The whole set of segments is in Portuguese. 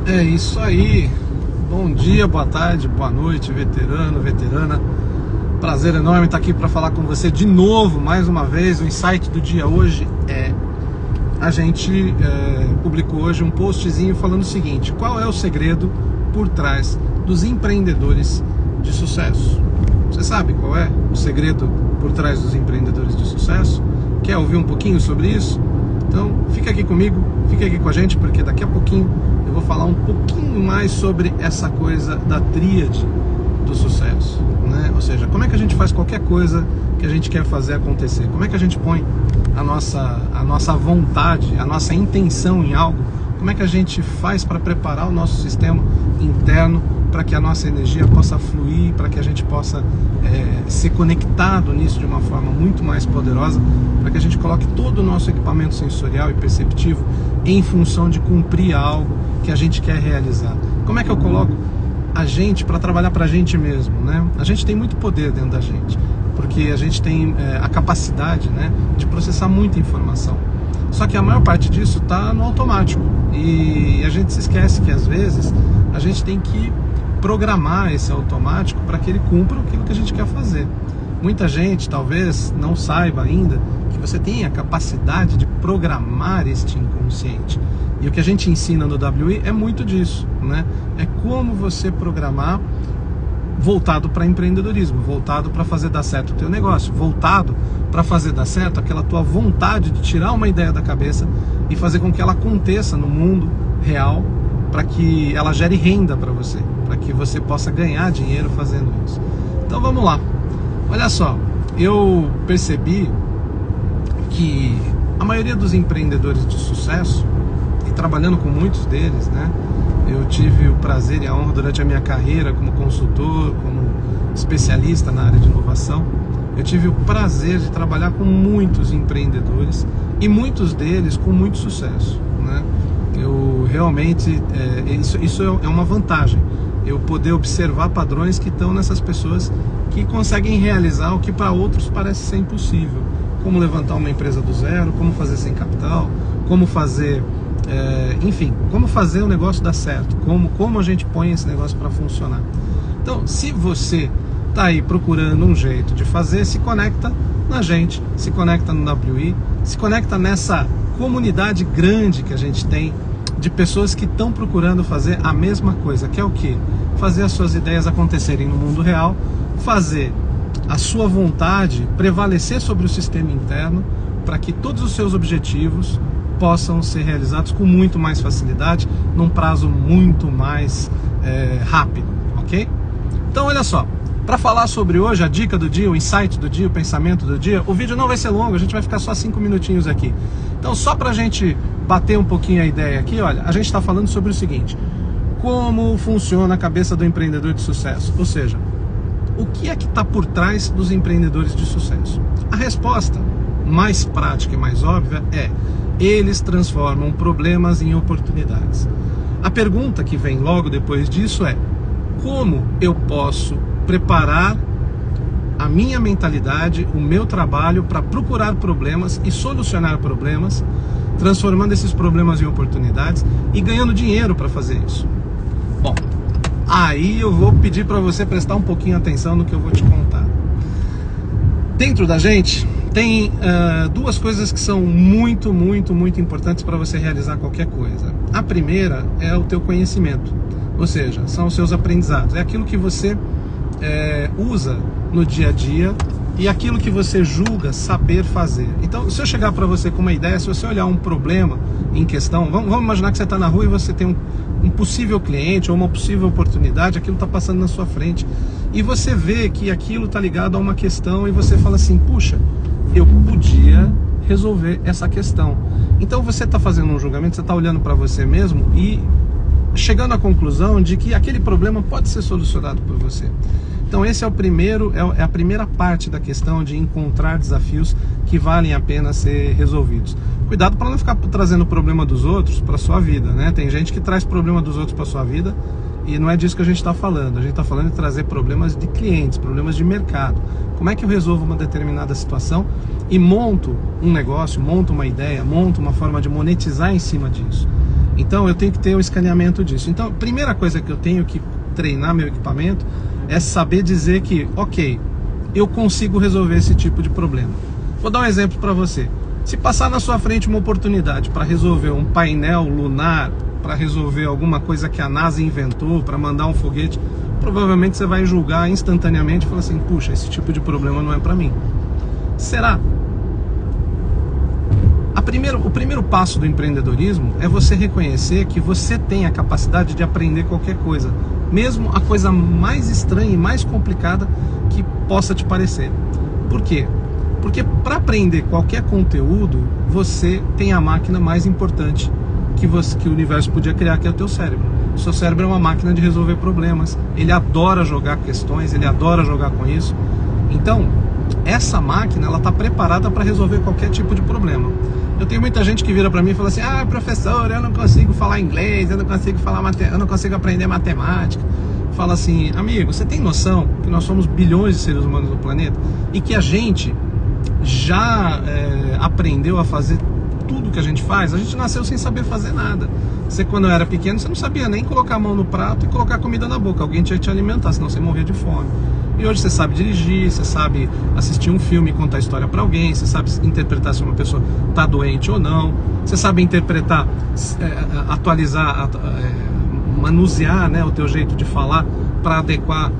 É isso aí. Bom dia, boa tarde, boa noite, veterano, veterana. Prazer enorme estar aqui para falar com você de novo, mais uma vez. O insight do dia hoje é: a gente publicou hoje um postzinho falando o seguinte: qual é o segredo por trás dos empreendedores de sucesso? Você sabe qual é o segredo por trás dos empreendedores de sucesso? Quer ouvir um pouquinho sobre isso? Então fica aqui comigo, fica aqui com a gente, porque daqui a pouquinho eu vou falar um pouquinho mais sobre essa coisa da tríade do sucesso, né? Ou seja, como é que a gente faz qualquer coisa que a gente quer fazer acontecer? Como é que a gente põe a nossa vontade, a nossa intenção em algo? Como é que a gente faz para preparar o nosso sistema interno para que a nossa energia possa fluir, para que a gente possa ser conectado nisso de uma forma muito mais poderosa, para que a gente coloque todo o nosso equipamento sensorial e perceptivo em função de cumprir algo que a gente quer realizar? Como é que eu coloco a gente para trabalhar para a gente mesmo, né? A gente tem muito poder dentro da gente, porque a gente tem a capacidade, né, de processar muita informação. Só que a maior parte disso está no automático, e a gente se esquece que às vezes a gente tem que programar esse automático para que ele cumpra aquilo que a gente quer fazer. Muita gente talvez não saiba ainda que você tem a capacidade de programar este inconsciente. E o que a gente ensina no WI é muito disso, né? É como você programar voltado para empreendedorismo, voltado para fazer dar certo o teu negócio, voltado para fazer dar certo aquela tua vontade de tirar uma ideia da cabeça e fazer com que ela aconteça no mundo real, para que ela gere renda para você, para que você possa ganhar dinheiro fazendo isso. Então vamos lá. Olha só, eu percebi que a maioria dos empreendedores de sucesso, e trabalhando com muitos deles, né? Eu tive o prazer e a honra durante a minha carreira como consultor, como especialista na área de inovação. Eu tive o prazer de trabalhar com muitos empreendedores e muitos deles com muito sucesso, né? Eu realmente, isso é uma vantagem, eu poder observar padrões que estão nessas pessoas que conseguem realizar o que para outros parece ser impossível. Como levantar uma empresa do zero, como fazer sem capital, como fazer, enfim, como fazer o negócio dar certo, como a gente põe esse negócio para funcionar. Então, se você está aí procurando um jeito de fazer, se conecta na gente, se conecta no WI, se conecta nessa comunidade grande que a gente tem de pessoas que estão procurando fazer a mesma coisa, que é o quê? Fazer as suas ideias acontecerem no mundo real, fazer a sua vontade prevalecer sobre o sistema interno, para que todos os seus objetivos possam ser realizados com muito mais facilidade, num prazo muito mais rápido, ok? Então olha só, para falar sobre hoje, a dica do dia, o insight do dia, o pensamento do dia, o vídeo não vai ser longo, a gente vai ficar só 5 minutinhos aqui. Então só para a gente bater um pouquinho a ideia aqui, olha, a gente está falando sobre o seguinte: como funciona a cabeça do empreendedor de sucesso, ou seja, o que é que está por trás dos empreendedores de sucesso? A resposta mais prática e mais óbvia é: eles transformam problemas em oportunidades. A pergunta que vem logo depois disso é: como eu posso preparar a minha mentalidade, o meu trabalho para procurar problemas e solucionar problemas, transformando esses problemas em oportunidades e ganhando dinheiro para fazer isso? Bom, aí eu vou pedir para você prestar um pouquinho atenção no que eu vou te contar. Dentro da gente tem duas coisas que são muito, muito, muito importantes para você realizar qualquer coisa. A primeira é o teu conhecimento, ou seja, são os seus aprendizados, é aquilo que você usa no dia a dia e aquilo que você julga saber fazer. Então, se eu chegar para você com uma ideia, se você olhar um problema em questão, vamos imaginar que você está na rua e você tem um possível cliente ou uma possível oportunidade, aquilo está passando na sua frente, e você vê que aquilo está ligado a uma questão e você fala assim: puxa, eu podia resolver essa questão. Então você está fazendo um julgamento, você está olhando para você mesmo e chegando à conclusão de que aquele problema pode ser solucionado por você. Então esse é a primeira parte da questão de encontrar desafios que valem a pena ser resolvidos. Cuidado para não ficar trazendo o problema dos outros para sua vida, né? Tem gente que traz problema dos outros para sua vida e não é disso que a gente está falando. A gente está falando de trazer problemas de clientes, problemas de mercado. Como é que eu resolvo uma determinada situação e monto um negócio, monto uma ideia, monto uma forma de monetizar em cima disso? Então eu tenho que ter o escaneamento disso. Então a primeira coisa que eu tenho que treinar meu equipamento é saber dizer que, ok, eu consigo resolver esse tipo de problema. Vou dar um exemplo para você. Se passar na sua frente uma oportunidade para resolver um painel lunar, para resolver alguma coisa que a NASA inventou, para mandar um foguete, provavelmente você vai julgar instantaneamente e falar assim, puxa, esse tipo de problema não é para mim. Será? O primeiro passo do empreendedorismo é você reconhecer que você tem a capacidade de aprender qualquer coisa, mesmo a coisa mais estranha e mais complicada que possa te parecer. Por quê? Porque para aprender qualquer conteúdo, você tem a máquina mais importante que o universo podia criar, que é o teu cérebro. O seu cérebro é uma máquina de resolver problemas, ele adora jogar questões, ele adora jogar com isso. Então, essa máquina, ela está preparada para resolver qualquer tipo de problema. Eu tenho muita gente que vira para mim e fala assim, ah, professor, eu não consigo falar inglês, eu não consigo aprender matemática. Fala assim, amigo, você tem noção que nós somos bilhões de seres humanos no planeta e que a gente já aprendeu a fazer tudo que a gente faz? A gente nasceu sem saber fazer nada. Você, quando era pequeno, você não sabia nem colocar a mão no prato e colocar comida na boca. Alguém tinha que te alimentar, senão você morria de fome. E hoje você sabe dirigir, você sabe assistir um filme e contar a história para alguém, você sabe interpretar se uma pessoa está doente ou não, você sabe interpretar, atualizar, manusear, né, o teu jeito de falar para adequar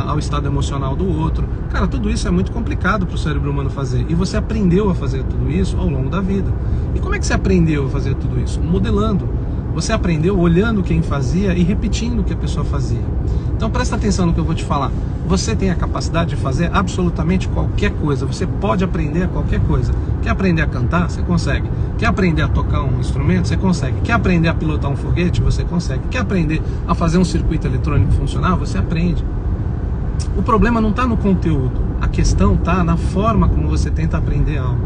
ao estado emocional do outro. Cara, tudo isso é muito complicado para o cérebro humano fazer. E você aprendeu a fazer tudo isso ao longo da vida. E como é que você aprendeu a fazer tudo isso? Modelando. Você aprendeu olhando quem fazia e repetindo o que a pessoa fazia. Então presta atenção no que eu vou te falar. Você tem a capacidade de fazer absolutamente qualquer coisa. Você pode aprender a qualquer coisa. Quer aprender a cantar? Você consegue. Quer aprender a tocar um instrumento? Você consegue. Quer aprender a pilotar um foguete? Você consegue. Quer aprender a fazer um circuito eletrônico funcionar? Você aprende. O problema não está no conteúdo. A questão está na forma como você tenta aprender algo.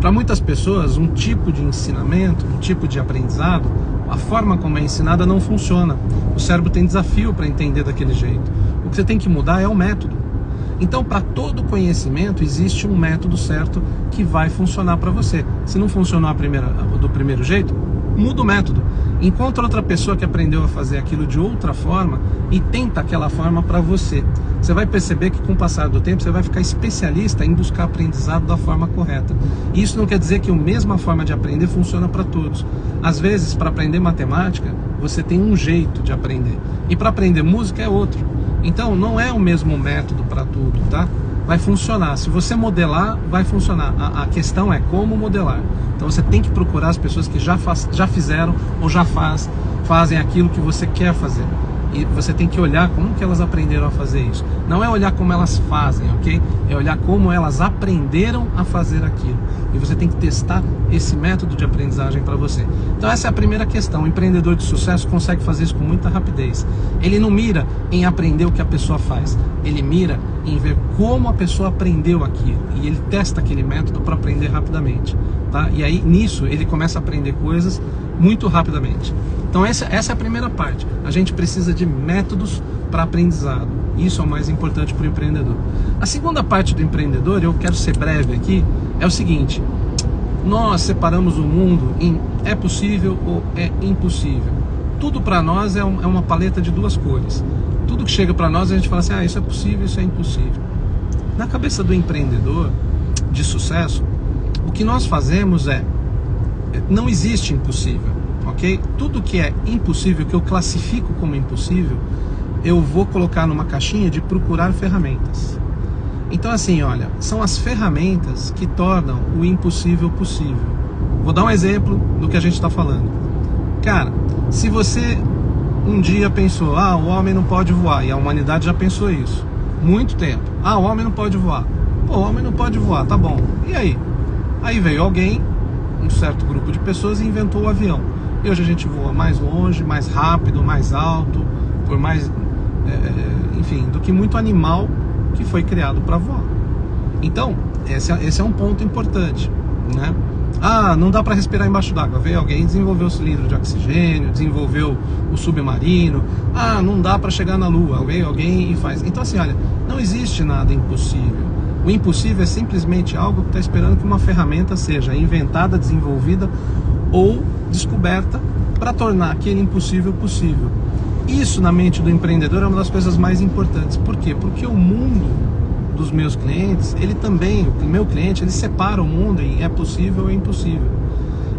Para muitas pessoas, um tipo de ensinamento, um tipo de aprendizado, a forma como é ensinada não funciona. O cérebro tem desafio para entender daquele jeito. O que você tem que mudar é o método. Então, para todo conhecimento, existe um método certo que vai funcionar para você. Se não funcionar do primeiro jeito, muda o método. Encontra outra pessoa que aprendeu a fazer aquilo de outra forma e tenta aquela forma para você. Você vai perceber que com o passar do tempo você vai ficar especialista em buscar aprendizado da forma correta. E isso não quer dizer que a mesma forma de aprender funciona para todos. Às vezes, para aprender matemática, você tem um jeito de aprender. E para aprender música é outro. Então, não é o mesmo método para tudo, tá? Vai funcionar. Se você modelar, vai funcionar. A questão é como modelar. Então você tem que procurar as pessoas que já fizeram ou já fazem aquilo que você quer fazer. E você tem que olhar como que elas aprenderam a fazer isso. Não é olhar como elas fazem, ok? É olhar como elas aprenderam a fazer aquilo. E você tem que testar esse método de aprendizagem para você. Então essa é a primeira questão. O empreendedor de sucesso consegue fazer isso com muita rapidez. Ele não mira em aprender o que a pessoa faz. Ele mira em ver como a pessoa aprendeu aquilo. E ele testa aquele método para aprender rapidamente. Tá? E aí nisso ele começa a aprender coisas muito rapidamente. Então essa é a primeira parte. A gente precisa de métodos para aprendizado. Isso é o mais importante para o empreendedor. A segunda parte do empreendedor, eu quero ser breve aqui, é o seguinte: nós separamos o mundo em é possível ou é impossível. Tudo para nós é uma paleta de duas cores. Tudo que chega para nós a gente fala assim, isso é possível, isso é impossível. Na cabeça do empreendedor de sucesso, o que nós fazemos não existe impossível, ok? Tudo que é impossível, que eu classifico como impossível, eu vou colocar numa caixinha de procurar ferramentas. Então assim, olha, são as ferramentas que tornam o impossível possível. Vou dar um exemplo do que a gente está falando. Cara, se você um dia pensou, o homem não pode voar, e a humanidade já pensou isso, muito tempo. O homem não pode voar. Pô, o homem não pode voar, tá bom. E aí? Aí veio alguém, um certo grupo de pessoas, e inventou o avião. E hoje a gente voa mais longe, mais rápido, mais alto, por mais, enfim, do que muito animal que foi criado para voar. Então, esse é um ponto importante, né? Não dá para respirar embaixo d'água. Veio alguém, desenvolveu o cilindro de oxigênio, desenvolveu o submarino. Não dá para chegar na Lua. Veio alguém e faz. Então assim, olha, não existe nada impossível. O impossível é simplesmente algo que está esperando que uma ferramenta seja inventada, desenvolvida ou descoberta para tornar aquele impossível possível. Isso na mente do empreendedor é uma das coisas mais importantes. Por quê? Porque o mundo dos meus clientes, ele também, o meu cliente, ele separa o mundo em é possível e impossível.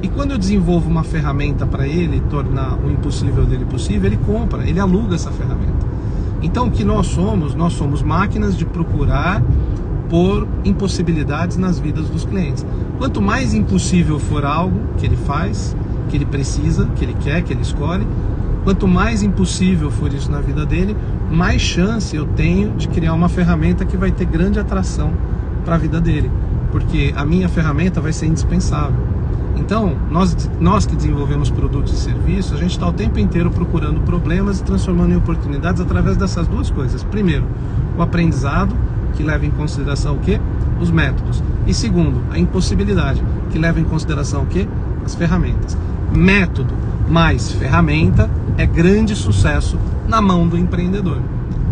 E quando eu desenvolvo uma ferramenta para ele tornar o impossível dele possível, ele compra, ele aluga essa ferramenta. Então o que nós somos máquinas de procurar por impossibilidades nas vidas dos clientes. Quanto mais impossível for algo que ele faz, que ele precisa, que ele quer, que ele escolhe, quanto mais impossível for isso na vida dele, mais chance eu tenho de criar uma ferramenta que vai ter grande atração para a vida dele, porque a minha ferramenta vai ser indispensável. Então, nós que desenvolvemos produtos e serviços, a gente está o tempo inteiro procurando problemas e transformando em oportunidades através dessas duas coisas. Primeiro, o aprendizado, que leva em consideração o quê? Os métodos. E segundo, a impossibilidade, que leva em consideração o quê? As ferramentas. Método mais ferramenta é grande sucesso na mão do empreendedor.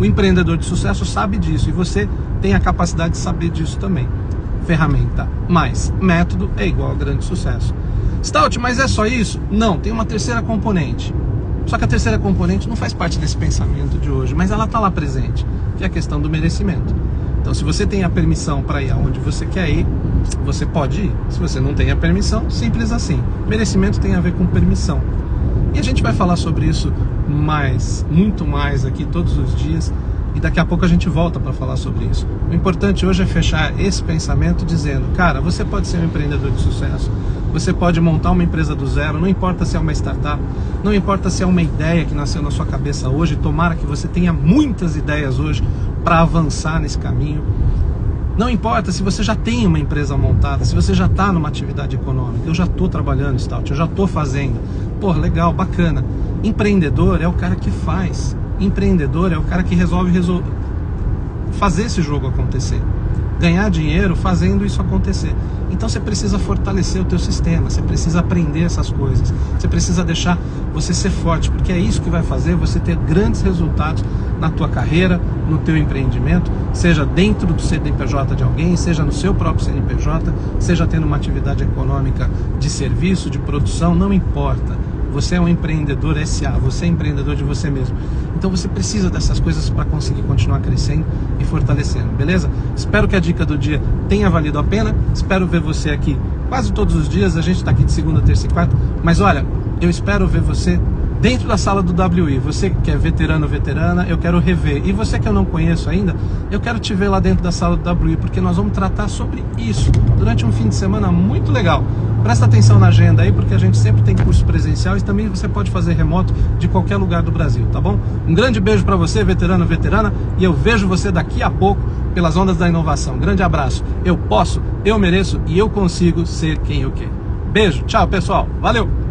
O empreendedor de sucesso sabe disso e você tem a capacidade de saber disso também. Ferramenta mais método é igual a grande sucesso. Stout, mas é só isso? Não, tem uma terceira componente. Só que a terceira componente não faz parte desse pensamento de hoje, mas ela está lá presente, que é a questão do merecimento. Então, se você tem a permissão para ir aonde você quer ir, você pode ir. Se você não tem a permissão, simples assim. Merecimento tem a ver com permissão. E a gente vai falar sobre isso muito mais aqui todos os dias. E daqui a pouco a gente volta para falar sobre isso. O importante hoje é fechar esse pensamento dizendo, cara, você pode ser um empreendedor de sucesso, você pode montar uma empresa do zero, não importa se é uma startup, não importa se é uma ideia que nasceu na sua cabeça hoje, tomara que você tenha muitas ideias hoje para avançar nesse caminho. Não importa se você já tem uma empresa montada, se você já está numa atividade econômica, eu já estou trabalhando, Stout, eu já estou fazendo. Pô, legal, bacana. Empreendedor é o cara que faz. Empreendedor é o cara que resolve fazer esse jogo acontecer, ganhar dinheiro fazendo isso acontecer. Então você precisa fortalecer o teu sistema, você precisa aprender essas coisas, você precisa deixar você ser forte, porque é isso que vai fazer você ter grandes resultados na tua carreira, no teu empreendimento, seja dentro do CNPJ de alguém, seja no seu próprio CNPJ, seja tendo uma atividade econômica de serviço, de produção, não importa. Você é um empreendedor SA, você é empreendedor de você mesmo. Então você precisa dessas coisas para conseguir continuar crescendo e fortalecendo, beleza? Espero que a dica do dia tenha valido a pena. Espero ver você aqui quase todos os dias. A gente está aqui de segunda, terça e quarta. Mas olha, eu espero ver você dentro da sala do WI. Você que é veterano ou veterana, eu quero rever. E você que eu não conheço ainda, eu quero te ver lá dentro da sala do WI, porque nós vamos tratar sobre isso durante um fim de semana muito legal. Presta atenção na agenda aí, porque a gente sempre tem curso presencial e também você pode fazer remoto de qualquer lugar do Brasil, tá bom? Um grande beijo para você, veterano, veterana, e eu vejo você daqui a pouco pelas ondas da inovação. Grande abraço. Eu posso, eu mereço e eu consigo ser quem eu quero. Beijo, tchau pessoal, valeu!